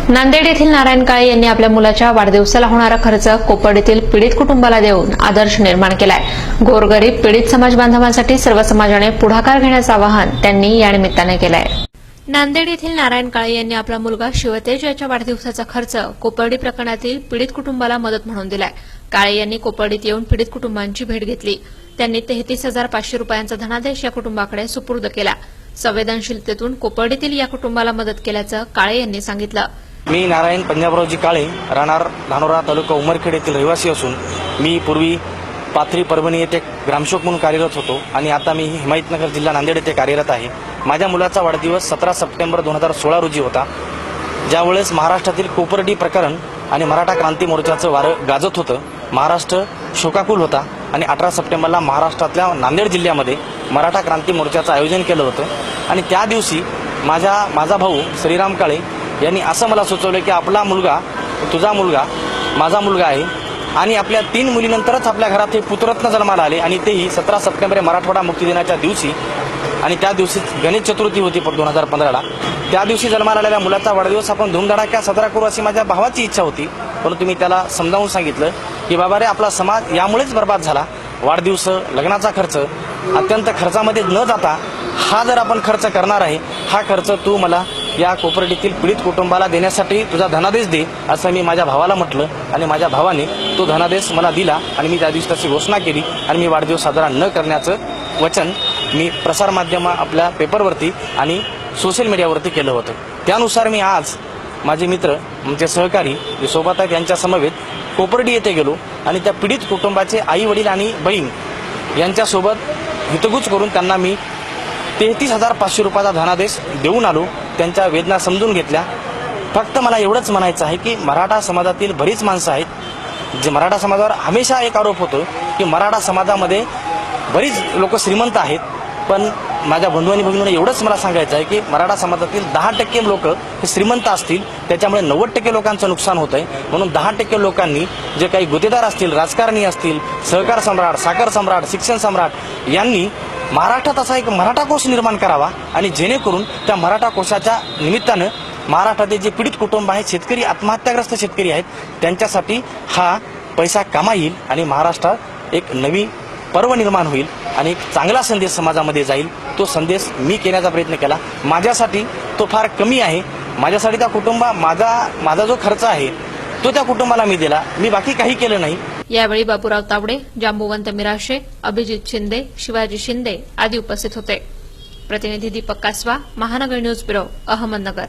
नांदेड येथील नारायण काळे यांनी आपल्या मुलाच्या वाढदिवसाला होणारा खर्च कोपर्ड येथील पीडित कुटुंबाला देऊन आदर्श निर्माण केलाय। गोरगरीब पीडित समाज बांधवांसाठी सर्व समाजाने पुढाकार घेण्याचं आवाहन त्यांनी या निमित्ताने केलंय। नांदेड येथील नारायण काळे यांनी आपला मुलगा शिवतेज याच्या वाढदिवसाचा खर्च कोपर्डी प्रकरणातील पीडित कुटुंबाला मदत म्हणून दिलाय। काळे यांनी कोपर्डीत येऊन पीडित कुटुंबांची भेट घेतली। त्यांनी 33,500 रुपयांचा धनादेश या कुटुंबाकडे सुपूर्द केला। संवेदनशीलतेतून कोपर्डीतील या कुटुंबाला मदत केल्याचं काळे यांनी सांगितलं। मी नारायण पंजाबरावजी काळे राहणार धानोरा तालुका उमरखेड येथील रहिवासी असून मी पूर्वी पाथरी परभणी येथे ग्रामसेवक म्हणून कार्यरत होतो आणि आता मी हिमायतनगर जिल्हा नांदेड येथे कार्यरत आहे। माझ्या मुलाचा वाढदिवस 17 सप्टेंबर 2016 रोजी होता, ज्यावेळेस महाराष्ट्रातील कोपर्डी प्रकरण आणि मराठा क्रांती मोर्चाचं वारं गाजत होतं। महाराष्ट्र शोकाकुल होता आणि 18 सप्टेंबरला महाराष्ट्रातल्या नांदेड जिल्ह्यामध्ये मराठा क्रांती मोर्चाचं आयोजन केलं होतं आणि त्या दिवशी माझा भाऊ श्रीराम काळे यांनी असं मला सुचवलं की आपला मुलगा तुझा मुलगा माझा मुलगा आहे आणि आपल्या 3 मुलीनंतरच आपल्या घरात हे पुत्ररत्न जन्माला आले आणि तेही 17 सप्टेंबर मराठवाडा मुक्ती दिनाच्या दिवशी आणि त्या दिवशी गणेश चतुर्थी होती 2015ला। त्या दिवशी जन्माला आलेल्या मुलाचा वाढदिवस आपण धूमधडाक्यात साजरा करू अशी माझ्या भावाची इच्छा होती, परंतु मी त्याला समजावून सांगितलं की बाबा रे, आपला समाज यामुळेच बर्बाद झाला। वाढदिवस लग्नाचा खर्च अत्यंत खर्चामध्ये न जाता हा जर आपण खर्च करणार आहे, हा खर्च तू मला या कोपर्डीतील पीडित कुटुंबाला देण्यासाठी तुझा धनादेश दे असं मी माझ्या भावाला म्हटलं आणि माझ्या भावाने तो धनादेश मला दिला आणि मी त्या दिवशी तशी घोषणा केली आणि मी वाढदिवस साजरा न करण्याचं वचन मी प्रसारमाध्यम आपल्या पेपरवरती आणि सोशल मीडियावरती केलं होतं। त्यानुसार मी आज माझे मित्र म्हणजे सहकारी जे सोबत आहेत यांच्या समवेत कोपर्डी येथे गेलो आणि त्या पीडित कुटुंबाचे आई वडील आणि बहीण यांच्यासोबत हितगुज करून त्यांना मी 33,500 रुपयाचा धनादेश देऊन आलो। त्यांच्या वेदना समजून घेतल्या। फक्त मला एवढंच म्हणायचं आहे की मराठा समाजातील बरीच माणसं आहेत जे मराठा समाजावर हमेशा एक आरोप होतो की मराठा समाजामध्ये बरीच लोक श्रीमंत आहेत, पण माझ्या बंधू आणि भगिनींना एवढंच मला सांगायचं आहे की मराठा समाजातील 10% लोक हे श्रीमंत असतील, त्याच्यामुळे 90% लोकांचं नुकसान होत आहे। म्हणून 10% लोकांनी जे काही गुत्तेदार असतील, राजकारणी असतील, सहकार सम्राट, साखर सम्राट, शिक्षण सम्राट यांनी महाराष्ट्रात असा एक मराठा कोश निर्माण करावा आणि जेणेकरून त्या मराठा कोशाच्या निमित्तानं महाराष्ट्रातील जे पीडित कुटुंब आहेत, शेतकरी आत्महत्याग्रस्त शेतकरी आहेत, त्यांच्यासाठी हा पैसा कामा येईल आणि महाराष्ट्रात एक नवी पर्व निर्माण होईल आणि एक चांगला संदेश समाजामध्ये जाईल। तो संदेश मी केण्याचा प्रयत्न केला। माझ्यासाठी तो फार कमी आहे। माझ्यासाठी त्या माझा जो खर्च आहे तो त्या कुटुंबाला मी दिला, मी बाकी काही केलं नाही। यावेळी बापूराव तावडे, जांबुवंत मिराशे, अभिजित शिंदे, शिवाजी शिंदे आदी उपस्थित होते। प्रतिनिधी दीपक कासवा, महानगर न्यूज ब्युरो, अहमदनगर।